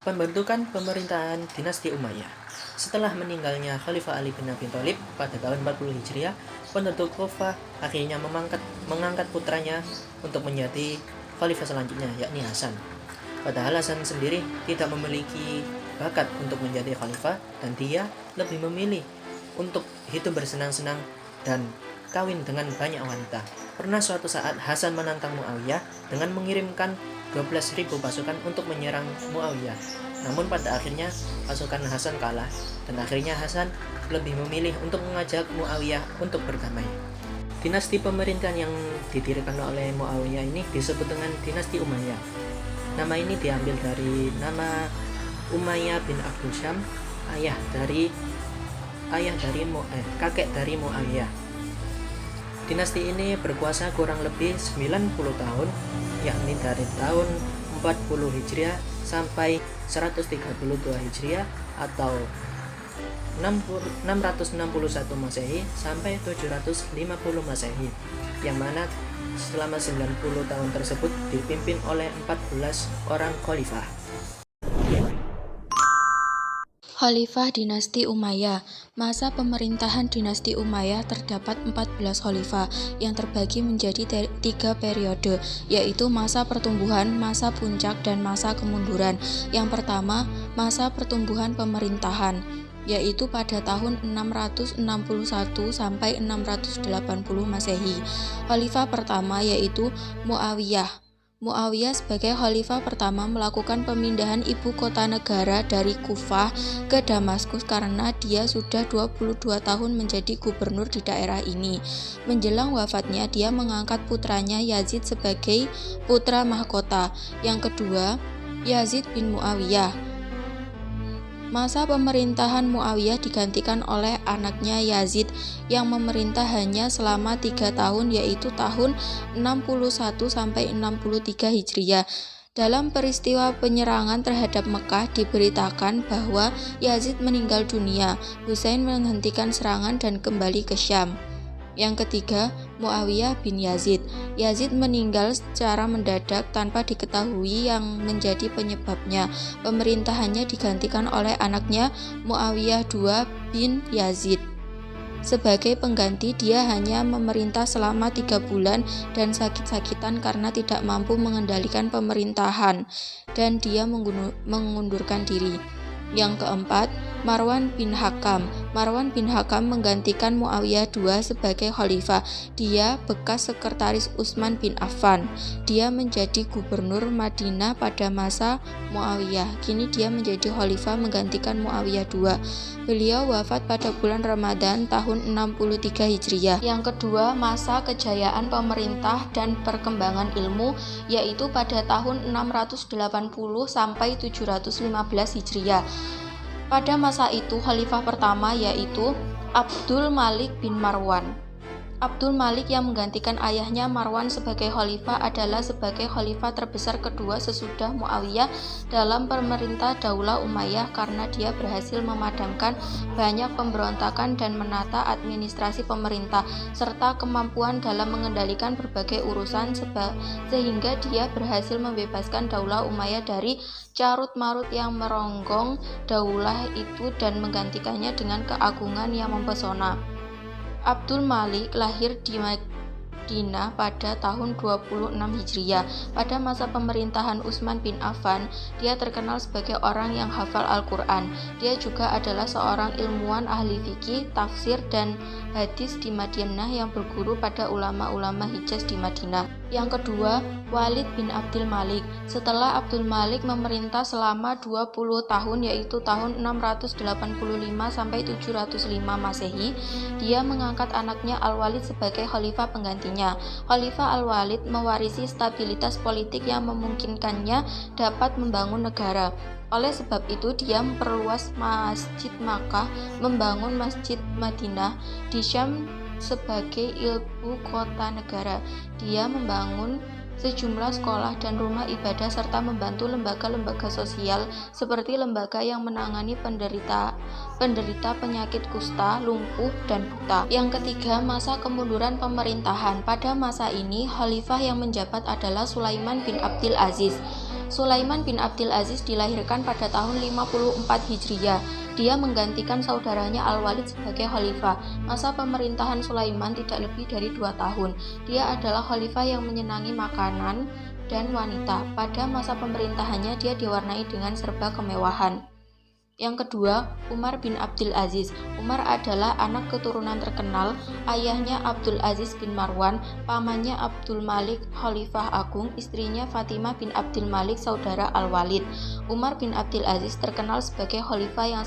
Pembentukan pemerintahan dinasti Umayyah. Setelah meninggalnya Khalifah Ali bin Abi Thalib pada tahun 40 Hijriah, penduduk Kufah akhirnya mengangkat putranya untuk menjadi khalifah selanjutnya, yakni Hasan. Padahal Hasan sendiri tidak memiliki bakat untuk menjadi khalifah dan dia lebih memilih untuk hidup bersenang-senang dan kawin dengan banyak wanita. Pernah suatu saat Hasan menantang Muawiyah dengan mengirimkan 12.000 pasukan untuk menyerang Muawiyah. Namun pada akhirnya pasukan Hasan kalah dan akhirnya Hasan lebih memilih untuk mengajak Muawiyah untuk berdamai. Dinasti pemerintahan yang didirikan oleh Muawiyah ini disebut dengan dinasti Umayyah. Nama ini diambil dari nama Umayyah bin Abdul Syam, kakek dari Muawiyah. Dinasti ini berkuasa kurang lebih 90 tahun, yakni dari tahun 40 Hijriah sampai 132 Hijriah atau 661 Masehi sampai 750 Masehi, yang mana selama 90 tahun tersebut dipimpin oleh 14 orang khalifah. Khalifah Dinasti Umayyah. Masa pemerintahan Dinasti Umayyah terdapat 14 khalifah yang terbagi menjadi 3 periode, yaitu masa pertumbuhan, masa puncak, dan masa kemunduran. Yang pertama, masa pertumbuhan pemerintahan, yaitu pada tahun 661 sampai 680 Masehi. Khalifah pertama yaitu Muawiyah. Muawiyah sebagai khalifah pertama melakukan pemindahan ibu kota negara dari Kufah ke Damaskus karena dia sudah 22 tahun menjadi gubernur di daerah ini. Menjelang wafatnya, dia mengangkat putranya Yazid sebagai putra mahkota. Yang kedua, Yazid bin Muawiyah. Masa pemerintahan Muawiyah digantikan oleh anaknya Yazid yang memerintah hanya selama 3 tahun, yaitu tahun 61 sampai 63 Hijriah. Dalam peristiwa penyerangan terhadap Mekah diberitakan bahwa Yazid meninggal dunia. Husain menghentikan serangan dan kembali ke Syam. Yang ketiga, Muawiyah bin Yazid. Yazid meninggal secara mendadak tanpa diketahui yang menjadi penyebabnya. Pemerintahannya digantikan oleh anaknya Muawiyah II bin Yazid. Sebagai pengganti, dia hanya memerintah selama 3 bulan dan sakit-sakitan karena tidak mampu mengendalikan pemerintahan, dan dia mengundurkan diri. Yang keempat, Marwan bin Hakam. Marwan bin Hakam menggantikan Muawiyah II sebagai khalifah. Dia bekas sekretaris Utsman bin Affan. Dia menjadi gubernur Madinah pada masa Muawiyah. Kini dia menjadi khalifah menggantikan Muawiyah II. Beliau wafat pada bulan Ramadan tahun 63 Hijriah. Yang kedua, masa kejayaan pemerintah dan perkembangan ilmu, yaitu pada tahun 680 sampai 715 Hijriah. Pada masa itu, khalifah pertama yaitu Abdul Malik bin Marwan. Abdul Malik yang menggantikan ayahnya Marwan sebagai khalifah adalah sebagai khalifah terbesar kedua sesudah Muawiyah dalam pemerintah Daulah Umayyah karena dia berhasil memadamkan banyak pemberontakan dan menata administrasi pemerintah serta kemampuan dalam mengendalikan berbagai urusan sehingga dia berhasil membebaskan Daulah Umayyah dari carut-marut yang meronggong daulah itu dan menggantikannya dengan keagungan yang mempesona. Abdul Malik lahir di Madinah pada tahun 26 Hijriah. Pada masa pemerintahan Utsman bin Affan, dia terkenal sebagai orang yang hafal Al-Quran. Dia juga adalah seorang ilmuwan ahli fikih, tafsir, dan hadis di Madinah yang berguru pada ulama-ulama Hijaz di Madinah. Yang kedua, Walid bin Abdul Malik. Setelah Abdul Malik memerintah selama 20 tahun, yaitu tahun 685 sampai 705 Masehi, dia mengangkat anaknya Al-Walid sebagai khalifah penggantinya. Khalifah Al-Walid mewarisi stabilitas politik yang memungkinkannya dapat membangun negara. Oleh sebab itu, dia memperluas Masjid Makkah, membangun Masjid Madinah di Syam sebagai ibu kota negara. Dia membangun sejumlah sekolah dan rumah ibadah serta membantu lembaga-lembaga sosial seperti lembaga yang menangani penderita penyakit kusta, lumpuh, dan buta. Yang ketiga, masa kemunduran pemerintahan. Pada masa ini, khalifah yang menjabat adalah Sulaiman bin Abdul Aziz. Sulaiman bin Abdul Aziz dilahirkan pada tahun 54 Hijriah. Dia menggantikan saudaranya Al-Walid sebagai khalifah. Masa pemerintahan Sulaiman tidak lebih dari 2 tahun. Dia adalah khalifah yang menyenangi makanan dan wanita. Pada masa pemerintahannya dia diwarnai dengan serba kemewahan. Yang kedua, Umar bin Abdul Aziz. Umar adalah anak keturunan terkenal, ayahnya Abdul Aziz bin Marwan, pamannya Abdul Malik Khalifah Agung, istrinya Fatimah bin Abdul Malik saudara Al-Walid. Umar bin Abdul Aziz terkenal sebagai khalifah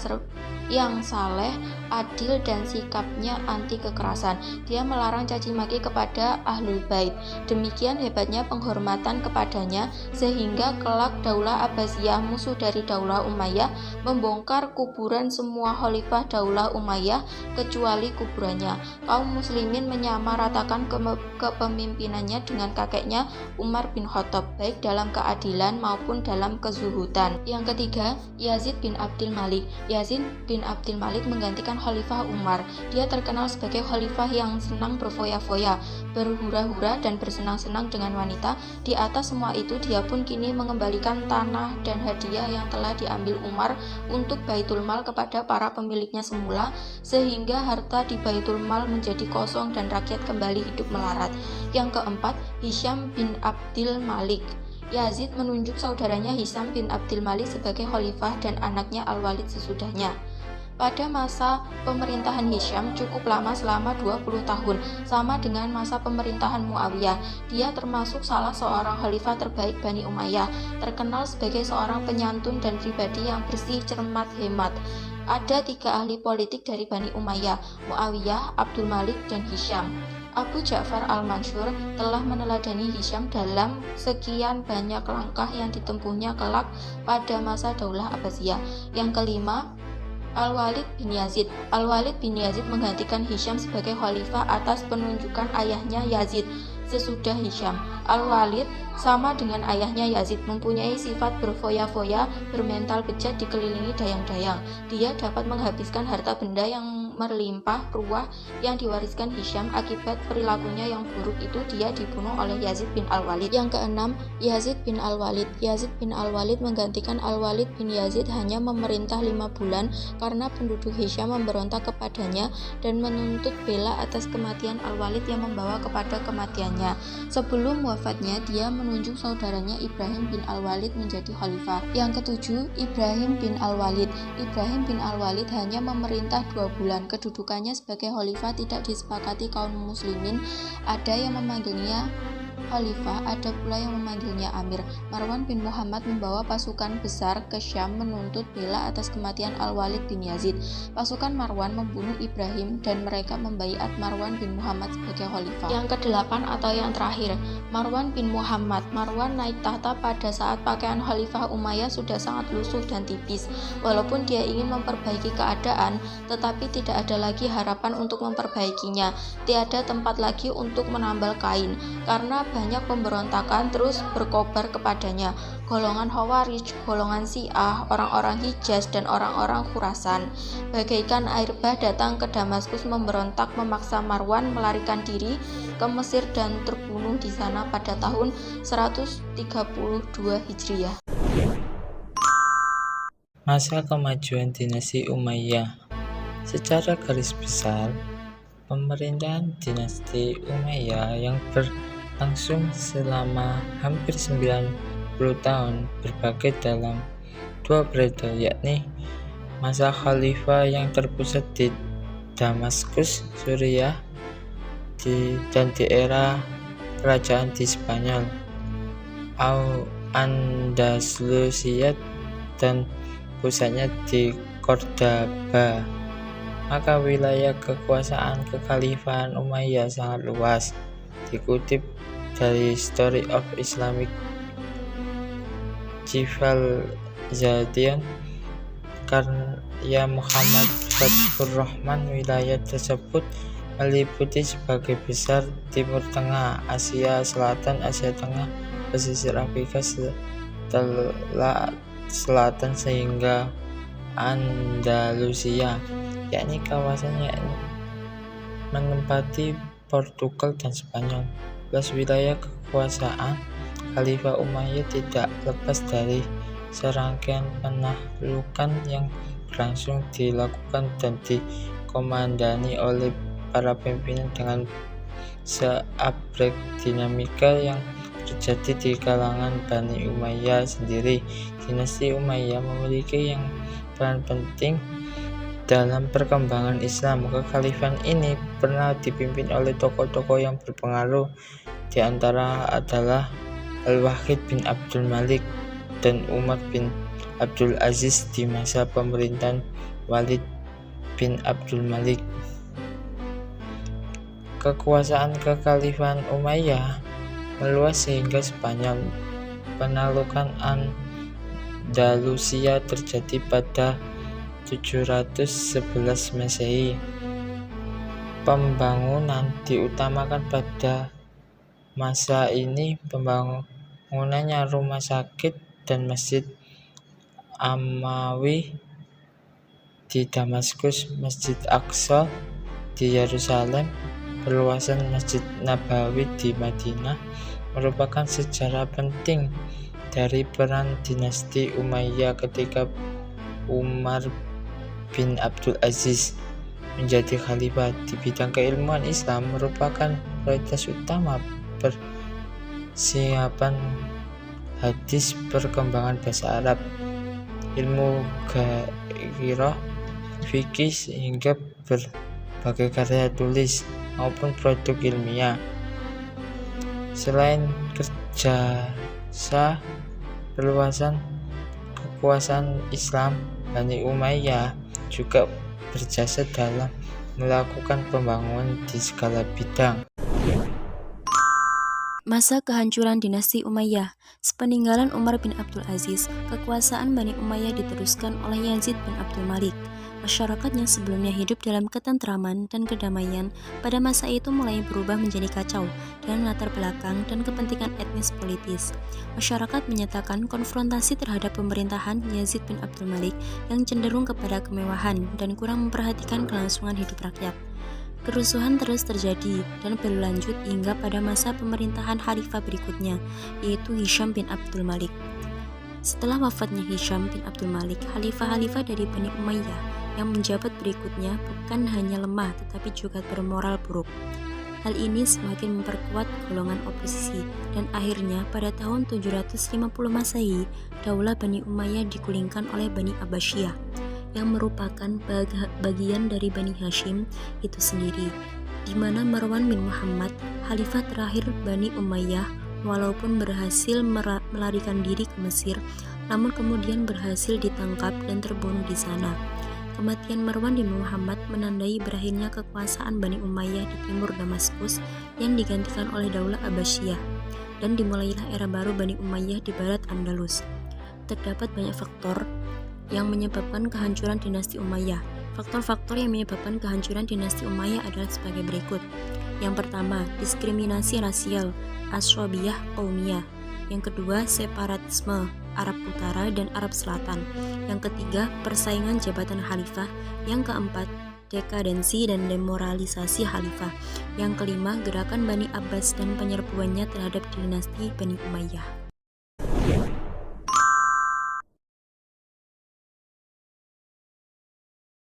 yang saleh, adil dan sikapnya anti kekerasan. Dia melarang caci maki kepada Ahlul Bait. Demikian hebatnya penghormatan kepadanya sehingga kelak Daulah Abbasiyah, musuh dari Daulah Umayyah, membongkar kuburan semua khalifah Daulah Umayyah kecuali kuburannya. Kaum muslimin menyamaratakan kepemimpinannya dengan kakeknya Umar bin Khattab, baik dalam keadilan maupun dalam kezuhudan. Yang ketiga, Yazid bin Abdul Malik. Yazid bin Abdul Malik menggantikan Khalifah Umar. Dia terkenal sebagai khalifah yang senang berfoya-foya, berhura-hura dan bersenang-senang dengan wanita. Di atas semua itu, dia pun kini mengembalikan tanah dan hadiah yang telah diambil Umar untuk Baitul Mal kepada para pemiliknya semula, sehingga harta di Baitul Mal menjadi kosong dan rakyat kembali hidup melarat. Yang keempat, Hisham bin Abdul Malik. Yazid menunjuk saudaranya Hisham bin Abdul Malik sebagai khalifah dan anaknya Al-Walid sesudahnya. Pada masa pemerintahan Hisham cukup lama, selama 20 tahun, sama dengan masa pemerintahan Muawiyah. Dia termasuk salah seorang khalifah terbaik Bani Umayyah, terkenal sebagai seorang penyantun dan pribadi yang bersih, cermat, hemat. Ada 3 ahli politik dari Bani Umayyah, Muawiyah, Abdul Malik, dan Hisham. Abu Ja'far al-Mansur telah meneladani Hisham dalam sekian banyak langkah yang ditempuhnya kelak pada masa Daulah Abbasiyah. Yang kelima, Al-Walid bin Yazid. Al-Walid bin Yazid menggantikan Hisham sebagai khalifah atas penunjukan ayahnya Yazid sesudah Hisham. Al-Walid sama dengan ayahnya Yazid, mempunyai sifat berfoya-foya, bermental bejat, dikelilingi dayang-dayang. Dia dapat menghabiskan harta benda yang melimpah ruah yang diwariskan Hisham. Akibat perilakunya yang buruk itu, dia dibunuh oleh Yazid bin Al-Walid. Yang keenam, Yazid bin Al-Walid. Yazid bin Al-Walid menggantikan Al-Walid bin Yazid hanya memerintah 5 bulan karena penduduk Hisham memberontak kepadanya dan menuntut bela atas kematian Al-Walid yang membawa kepada kematiannya. Sebelum wafatnya, dia menunjuk saudaranya Ibrahim bin Al-Walid menjadi khalifah. Yang ketujuh, Ibrahim bin Al-Walid. Ibrahim bin Al-Walid hanya memerintah 2 bulan. Kedudukannya sebagai khalifah tidak disepakati kaum muslimin. Ada yang memanggilnya khalifah, ada pula yang memanggilnya amir. Marwan bin Muhammad membawa pasukan besar ke Syam menuntut bela atas kematian Al-Walid bin Yazid. Pasukan Marwan membunuh Ibrahim dan mereka membaiat Marwan bin Muhammad sebagai khalifah. Yang kedelapan atau yang terakhir, Marwan bin Muhammad. Marwan naik tahta pada saat pakaian Khalifah Umayyah sudah sangat lusuh dan tipis. Walaupun dia ingin memperbaiki keadaan, tetapi tidak ada lagi harapan untuk memperbaikinya. Tiada tempat lagi untuk menambal kain, karena banyak pemberontakan terus berkobar kepadanya. Golongan Khawarij, golongan Syiah, orang-orang Hijaz, dan orang-orang Khurasan bagaikan air bah datang ke Damaskus memberontak, memaksa Marwan melarikan diri ke Mesir dan terbunuh di sana pada tahun 132 Hijriah. Masa kemajuan dinasti Umayyah. Secara garis besar, pemerintahan dinasti Umayyah yang berlangsung selama hampir 90 tahun berbagi dalam 2 periode, yakni masa khalifah yang terpusat di Damaskus, Suriah, dan di era kerajaan di Spanyol, Andalusia, dan pusatnya di Cordoba. Maka wilayah kekuasaan kekhalifahan Umayyah sangat luas. Dikutip dari History of Islamic Civilization karya Muhammad Fathur Rahman, wilayah tersebut meliputi sebagian besar Timur Tengah, Asia Selatan, Asia Tengah, pesisir Afrika Selatan sehingga Andalusia, yakni kawasan yang menempati Portugal dan Spanyol. Wilayah Khalifah Umayyah tidak lepas dari serangkaian penaklukan yang berlangsung dilakukan dan dikomandani oleh para pimpinan dengan seabrek dinamika yang terjadi di kalangan Bani Umayyah sendiri. Dinasti Umayyah memiliki yang peran penting dalam perkembangan Islam. Kekhalifahan ini pernah dipimpin oleh tokoh-tokoh yang berpengaruh, di antara adalah Al-Wahid bin Abdul Malik dan Umar bin Abdul Aziz di masa pemerintahan Walid bin Abdul Malik. Kekuasaan kekhalifahan Umayyah meluas sehingga sepanjang penaklukan Andalusia terjadi pada 711 Masehi. Pembangunan diutamakan pada masa ini pembangunannya rumah sakit dan Masjid Amawi di Damaskus, Masjid Aqsa di Yerusalem, perluasan Masjid Nabawi di Madinah merupakan sejarah penting dari peran dinasti Umayyah ketika Umar bin Abdul Aziz menjadi khalifah. Di bidang keilmuan, Islam merupakan prioritas utama persiapan hadis, perkembangan bahasa Arab, ilmu ghairah, fikih, hingga berbagai karya tulis maupun produk ilmiah. Selain kerjasa perluasan kekuasaan Islam, Bani Umayyah juga berjasa dalam melakukan pembangunan di segala bidang. Masa kehancuran dinasti Umayyah. Sepeninggalan Umar bin Abdul Aziz, kekuasaan Bani Umayyah diteruskan oleh Yazid bin Abdul Malik. Masyarakat yang sebelumnya hidup dalam ketentraman dan kedamaian pada masa itu mulai berubah menjadi kacau dengan latar belakang dan kepentingan etnis politis. Masyarakat menyatakan konfrontasi terhadap pemerintahan Yazid bin Abdul Malik yang cenderung kepada kemewahan dan kurang memperhatikan kelangsungan hidup rakyat. Kerusuhan terus terjadi dan berlanjut hingga pada masa pemerintahan khalifah berikutnya, yaitu Hisham bin Abdul Malik. Setelah wafatnya Hisham bin Abdul Malik, khalifah-khalifah dari Bani Umayyah yang menjabat berikutnya bukan hanya lemah tetapi juga bermoral buruk. Hal ini semakin memperkuat golongan oposisi dan akhirnya pada tahun 750 Masehi, Daulah Bani Umayyah digulingkan oleh Bani Abbasiyah yang merupakan bagian dari Bani Hashim itu sendiri, di mana Marwan bin Muhammad, khalifah terakhir Bani Umayyah, walaupun berhasil melarikan diri ke Mesir, namun kemudian berhasil ditangkap dan terbunuh di sana. Kematian Marwan bin Muhammad menandai berakhirnya kekuasaan Bani Umayyah di timur Damaskus yang digantikan oleh Daulah Abbasiyah, dan dimulailah era baru Bani Umayyah di barat Andalus. Terdapat banyak faktor yang menyebabkan kehancuran dinasti Umayyah. Faktor-faktor yang menyebabkan kehancuran dinasti Umayyah adalah sebagai berikut. Yang pertama, diskriminasi rasial, Asyabiyah Qaumiyah. Yang kedua, separatisme Arab Utara dan Arab Selatan. Yang ketiga, persaingan jabatan khalifah. Yang keempat, dekadensi dan demoralisasi khalifah. Yang kelima, gerakan Bani Abbas dan penyerbuannya terhadap dinasti Bani Umayyah.